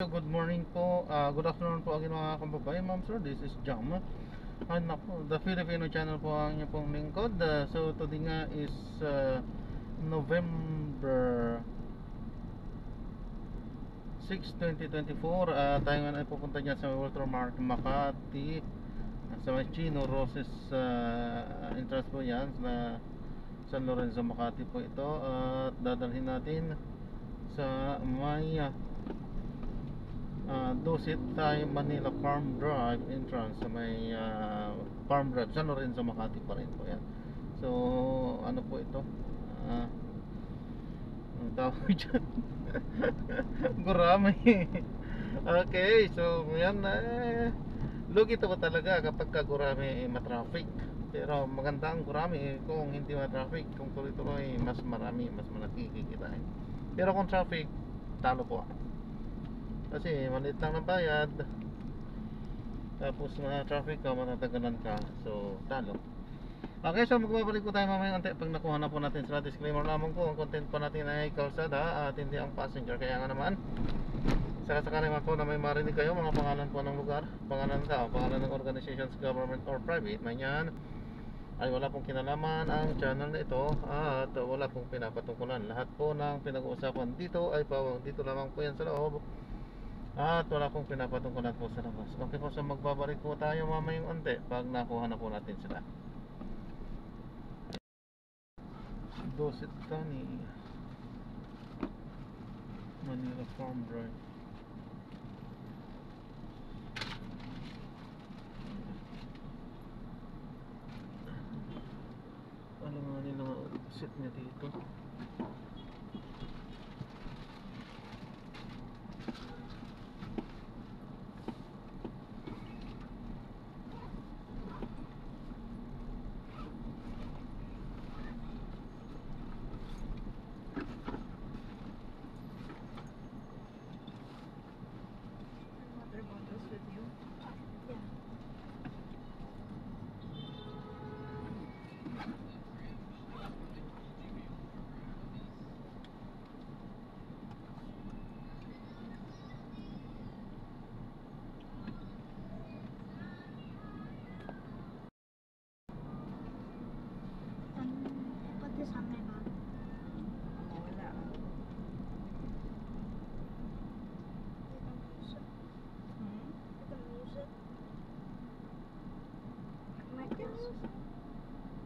Good morning po, good afternoon po again mga kababayan, ma'am sir, this is Jam. Ano po, the Filipino channel po ang inyong pong lingkod. So today nga is November 6, 2024. Tayo nga ay pupunta dyan sa Walter Mark Makati, sa may Chino Roses entrance po yan na San Lorenzo Makati po ito. At dadalhin natin sa may Dusit tayo Manila Farm Drive entrance sa may Farm Drive San Lorenzo Makati pa rin po yan. So ano po ito, ang tawag dyan gurami. Okay, so yan lugi ito ba talaga kapag ka gurami matraffic. Pero maganda ang gurami kung hindi matraffic. Kung tuloy-tuloy mas marami, mas malaki pero kung traffic, talo po kasi maliit lang ng bayad, tapos na traffic ka, matatagalan ka, so talo. Okay, so magbabalik po tayo mamaya ante pag nakuha na po natin sila. Disclaimer lamang po, ang content po natin ay kalsada at hindi ang passenger. Kaya nga naman, sakasakali man po na may marinig kayo mga pangalan po ng lugar, pangalan ng tao, pangalan ng organizations, government or private man yan, ay wala pong kinalaman ang channel na ito at wala pong pinapatungkulan. Lahat po ng pinag-uusapan dito ay pawang dito lamang po yan sa loob at wala pong pinapatungkulan po sa labas. Okay po, so magbabalik po tayo mamayang ante pag nakuha na po natin sila. Dosit Tani Manila Farm Drive. Alam nga nila sit niya dito. Put this on my bag. Wala. You can use it. My glasses.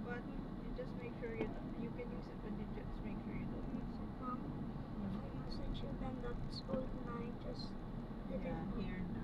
But you just make sure you can use it, but you just make sure you don't use it. Mom, if I message you, then that's all. And I just didn't. Yeah, here